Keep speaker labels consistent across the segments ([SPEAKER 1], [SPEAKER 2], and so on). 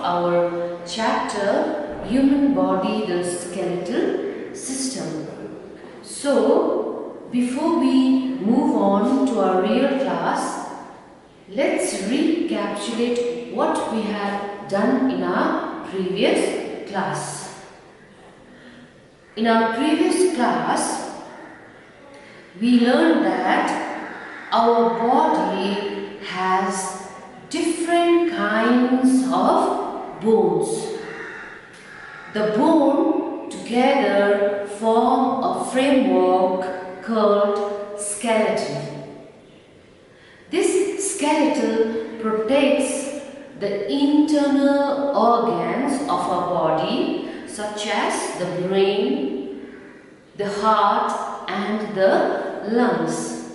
[SPEAKER 1] our chapter Human Body, the Skeletal System. So, before we move on to our real class, let's recapitulate what we have done in our previous class. In our previous class, we learned that our body has different kinds of bones. The bone together form a framework called skeleton. This skeleton protects the internal organs of our body, such as the brain, the heart and the lungs.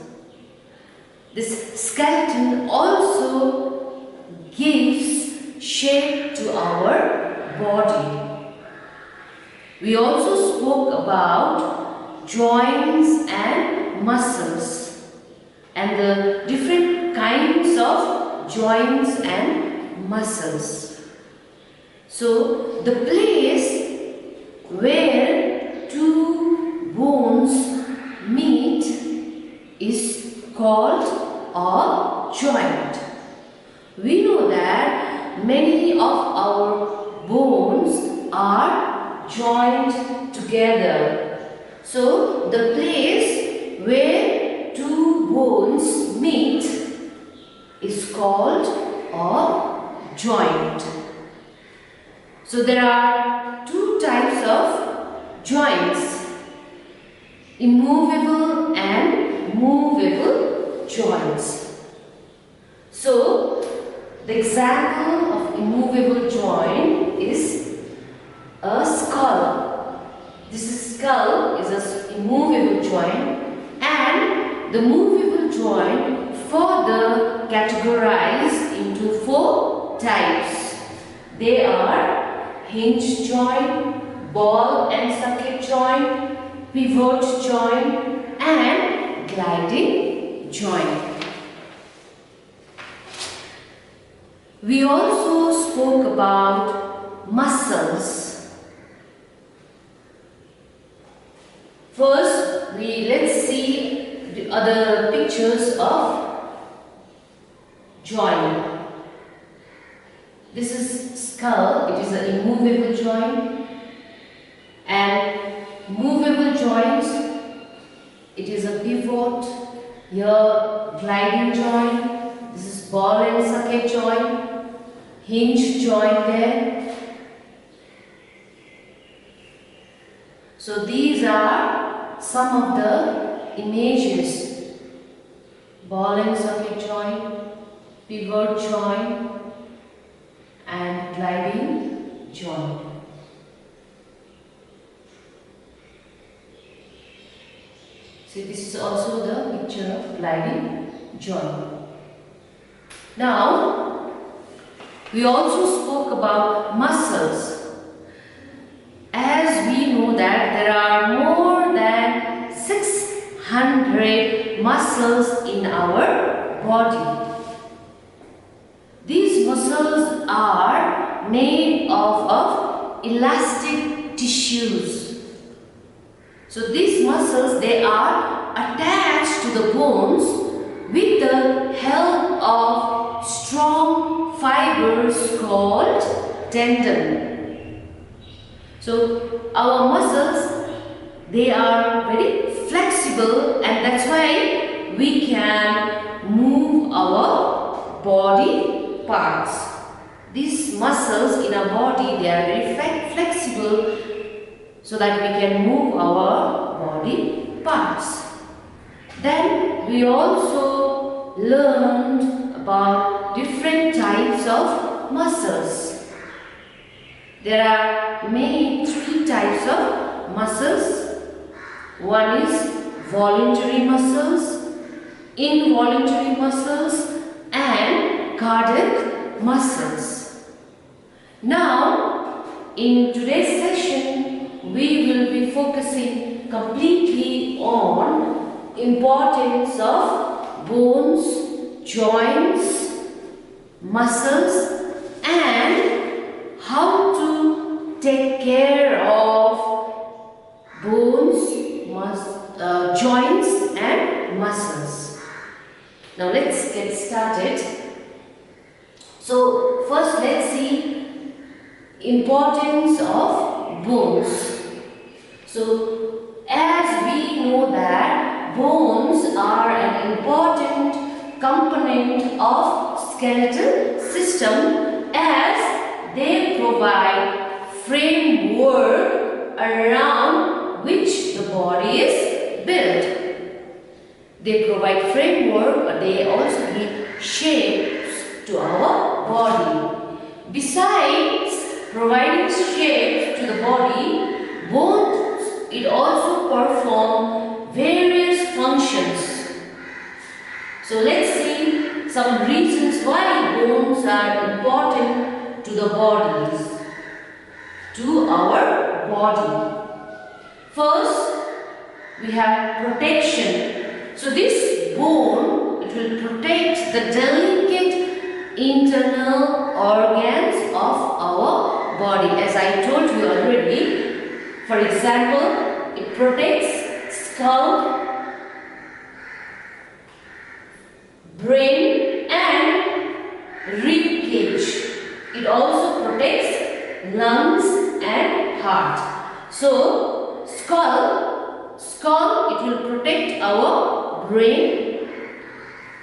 [SPEAKER 1] This skeleton also gives shape to our body. We also spoke about joints and muscles and the different kinds of joints and muscles. So, the place where two bones meet is called a joint. We know that many of our bones are joined together. So, the place where two bones meet is called a joint. So, there are two types of joints: immovable and movable joints. So, the example of immovable joint is a skull. This skull is an immovable joint, and the movable joint further categorized into four types. They are hinge joint, ball and socket joint, pivot joint and gliding joint. We also spoke about muscles. First, let's see the other pictures of joint. This is skull, it is an immovable joint, and movable joints, it is a pivot, here gliding joint, this is ball and socket joint, hinge joint there. So these are some of the images: ball and socket joint, pivot joint and gliding joint. So this is also the picture of gliding joint. Now, we also spoke about muscles. As we know that there are more than 600 muscles in our body. These muscles are made of elastic tissues. So these muscles, they are attached to the bones with the help of strong fibers called tendon. So our muscles, they are very flexible, and that's why we can move our body parts. These muscles in our body, they are very flexible, so that we can move our body parts. Then we also learned about different types of muscles. There are mainly three types of muscles. One is voluntary muscles, involuntary muscles and cardiac muscles. Now, in today's session, we will be focusing completely on importance of bones, joints, muscles and take care of bones, joints and muscles. Now let's get started. So first let's see importance of bones. So as we know that bones are an important component of skeletal system as they provide framework around which the body is built. They provide framework, but they also give shapes to our body. Besides providing shapes to the body, bones it also perform various functions. So let's see some reasons why bones are important to the bodies, to our body. First, we have protection. So this bone, it will protect the delicate internal organs of our body. As I told you already, for example, it protects skull, brain and rib cage. It also protects lungs and heart. So skull it will protect our brain,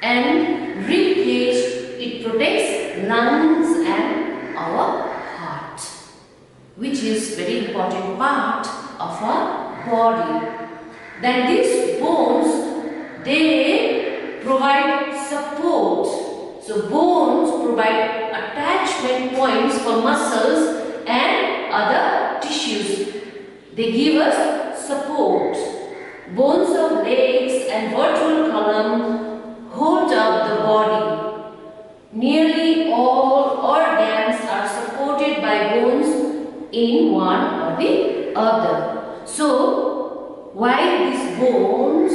[SPEAKER 1] and rib cage it protects lungs and our heart, which is very important part of our body. Then these bones, they provide support. So bones provide attachment points for muscles and other tissues. They give us support. Bones of legs and vertebral column hold up the body. Nearly all organs are supported by bones in one or the other. So, why these bones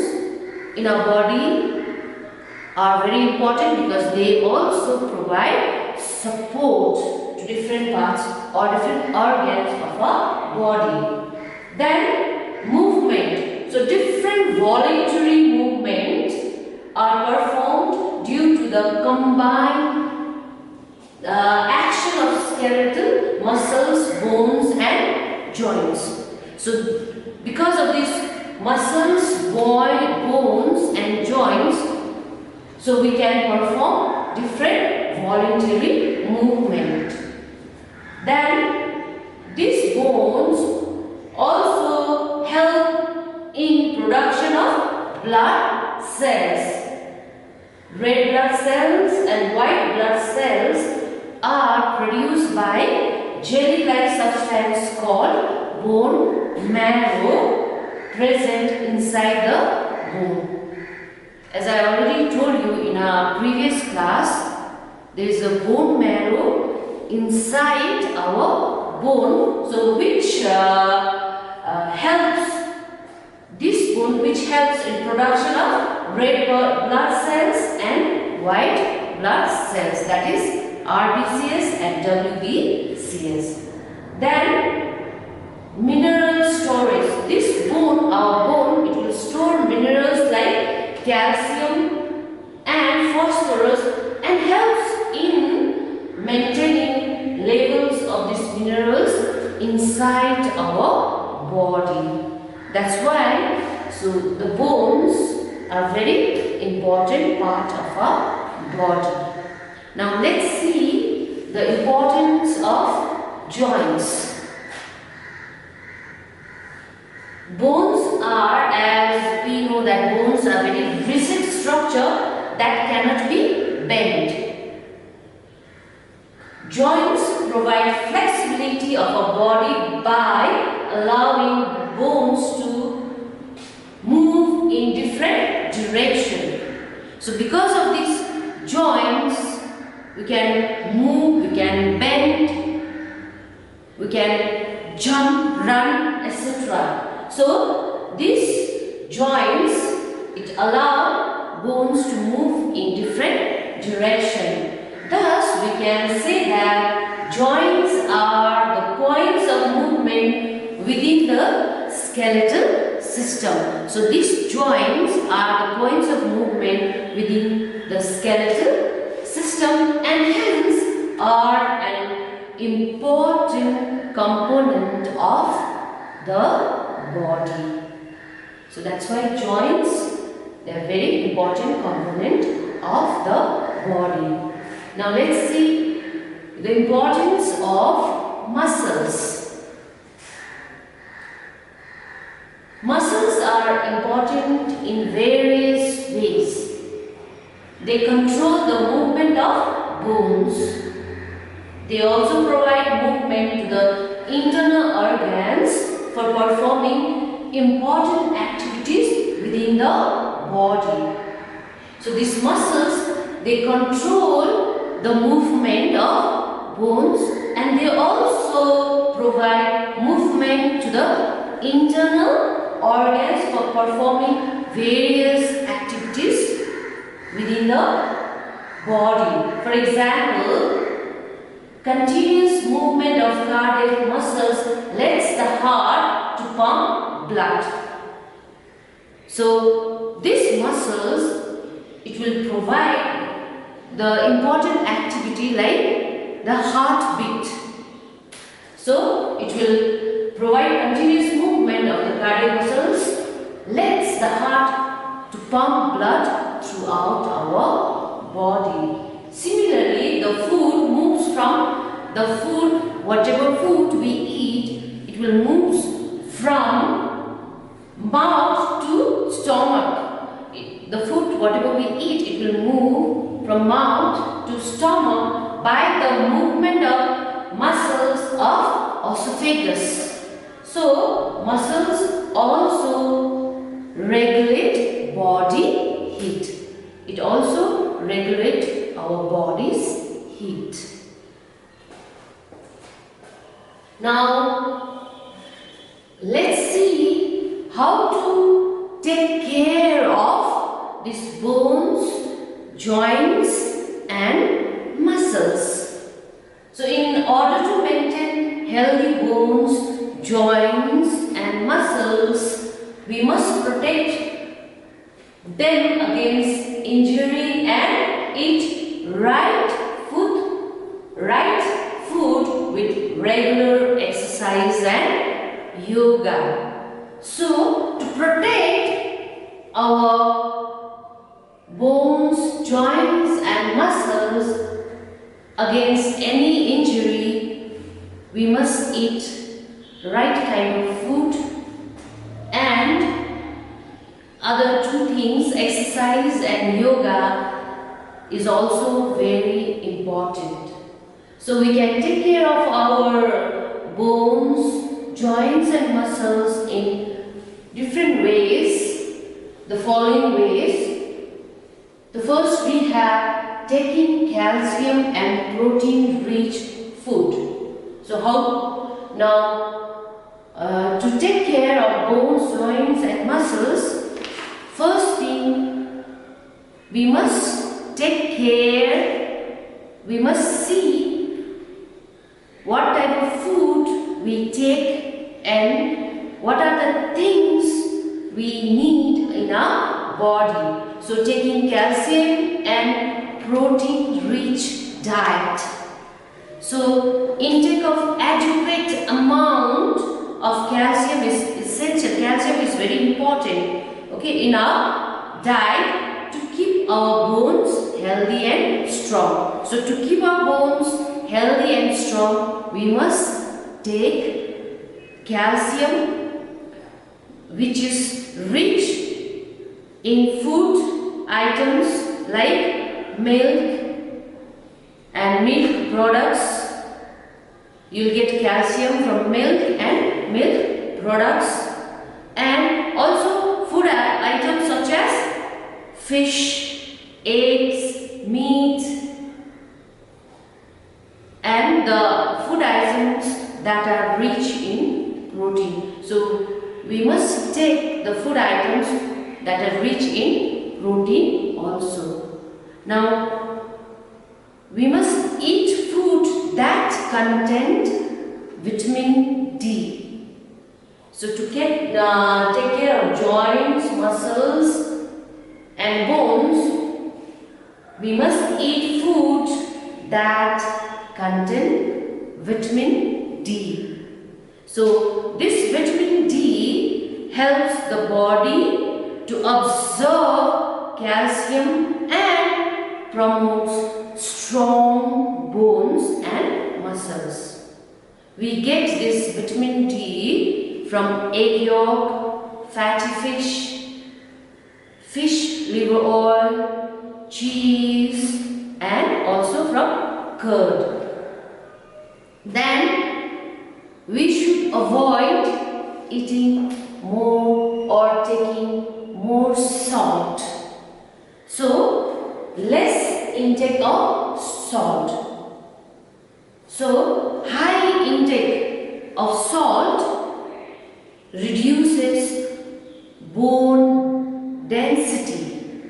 [SPEAKER 1] in our body are very important? Because they also provide support to different parts or different organs of our body. Then movement. So different voluntary movements are performed due to the combined action of skeletal muscles, bones and joints. So because of these muscles, bones and joints, so we can perform different voluntary movement. Then these bones also help in production of blood cells. Red blood cells and white blood cells are produced by jelly-like substance called bone marrow present inside the bone. As I already told you in our previous class, there is a bone marrow inside our bone, so which helps this bone, which helps in production of red blood cells and white blood cells, that is RBCs and WBCs. Then mineral storage. This bone, our bone, it will store minerals like calcium and phosphorus and helps in maintaining levels of these minerals inside our body. That's why, so the bones are very important part of our body. Now let's see the importance of joints. Bones are, as we know that bones are very rigid structure that cannot be bent. Joints provide flexibility of our body by allowing bones to move in different direction. So because of these joints, we can move, we can bend, we can jump, run, etc. So these joints, it allows bones to move in different direction. Thus, we can say that joints are the points of within the skeletal system. So these joints are the points of movement within the skeletal system and hence are an important component of the body. So that's why joints, they are very important component of the body. Now let's see the importance of muscles. Muscles are important in various ways. They control the movement of bones. They also provide movement to the internal organs for performing important activities within the body. So these muscles, they control the movement of bones and they also provide movement to the internal organs for performing various activities within the body. For example, continuous movement of cardiac muscles lets the heart to pump blood. So these muscles, it will provide the important activity like the heartbeat. So it will provide continuous movement of the cardiac muscles, lets the heart to pump blood throughout our body. Similarly, the food moves from the food, whatever food we eat, it will move from mouth to stomach. The food, whatever we eat, it will move from mouth to stomach by the movement of muscles of esophagus. So, muscles also regulate body heat. It also regulates our body's heat. Now, let's see how to take care of these bones, joints and muscles. So, in order to maintain healthy bones, joints and muscles, we must protect them against injury and eat right food with regular exercise and yoga. So, to protect our bones, joints and muscles against any injury, we must eat right kind of food and other two things, exercise and yoga is also very important. So we can take care of our bones, joints and muscles in different ways. The following ways. The first we have taking calcium and protein rich food. So how? Now to take care of bones, joints and muscles, first thing we must take care, we must see what type of food we take and what are the things we need in our body. So taking calcium and protein rich diet. So intake of adequate amount of calcium is essential. Calcium is very important, okay, in our diet to keep our bones healthy and strong. So to keep our bones healthy and strong, we must take calcium which is rich in food items like milk and milk products. You'll get calcium from milk and milk products, and also food items such as fish, eggs, meat, and the food items that are rich in protein. So we must take the food items that are rich in protein also. Now we must eat food that contain vitamin D. So to take care of joints, muscles and bones, we must eat food that contain vitamin D. So this vitamin D helps the body to absorb calcium and promotes strong bones and muscles. We get this vitamin D from egg yolk, fatty fish, fish liver oil, cheese, and also from curd. Then we should avoid eating more or taking more salt. So less intake of salt. So high intake of salt reduces bone density.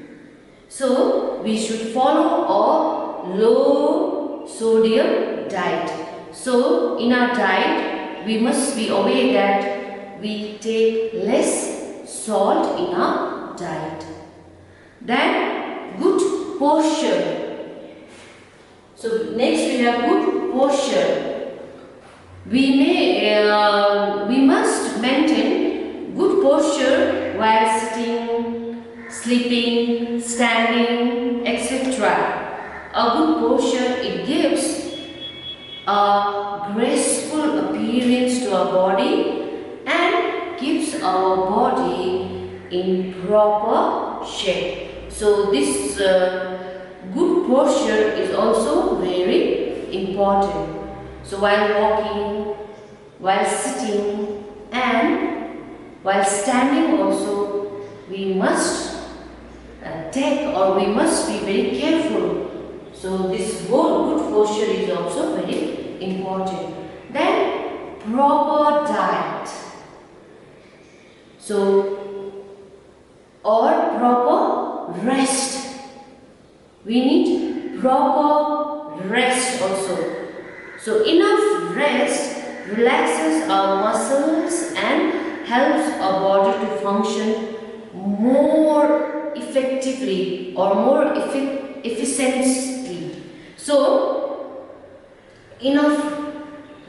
[SPEAKER 1] So we should follow a low sodium diet. So in our diet we must be aware that we take less salt in our diet. Then good posture. So next we have good posture. We must maintain good posture while sitting, sleeping, standing, etc. A good posture, it gives a graceful appearance to our body and keeps our body in proper shape. So this good posture is also very important. So while walking, while sitting and while standing also, we must we must be very careful. So this good posture is also very important. Then proper diet. So or proper rest. We need proper rest also. So enough rest relaxes our muscles and helps our body to function more effectively or more efficiently. So enough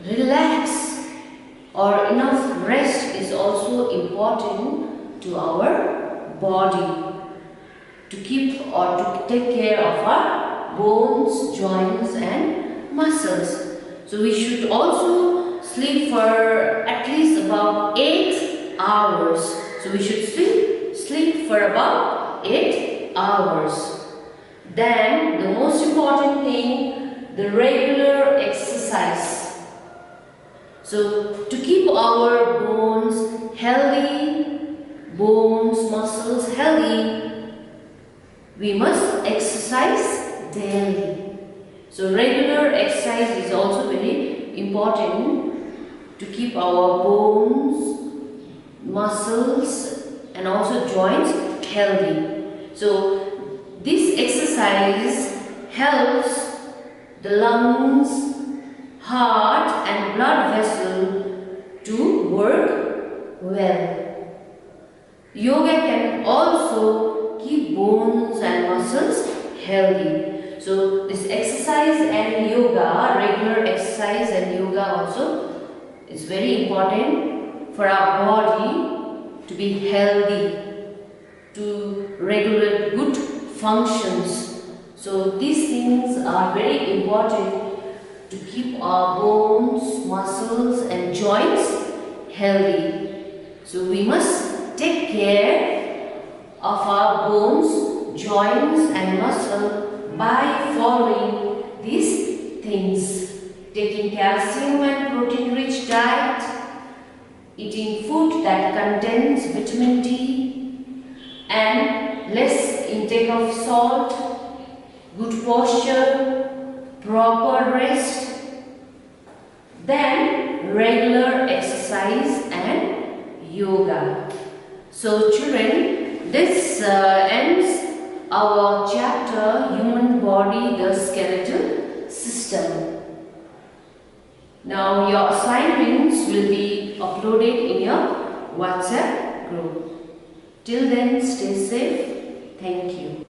[SPEAKER 1] relax or enough rest is also important to our body to keep or to take care of our bones, joints and muscles. So we should also sleep for at least about 8 hours. So we should sleep for about 8 hours. Then the most important thing, the regular exercise. So to keep our bones healthy, bones, muscles healthy, we must exercise daily. So regular exercise is also very important to keep our bones, muscles and also joints healthy. So this exercise helps the lungs, heart and blood vessel to work well. Yoga can also keep bones and muscles healthy. So this exercise and yoga, regular exercise and yoga also is very important for our body to be healthy, to regulate good functions. So these things are very important to keep our bones, muscles and joints healthy. So we must take care of our bones, joints and muscles by following these things. Taking calcium and protein rich diet, eating food that contains vitamin D and less intake of salt, good posture, proper rest, then regular exercise and yoga. So children, this ends our chapter Human Body, the Skeletal System. Now your assignments will be uploaded in your WhatsApp group. Till then, stay safe. Thank you.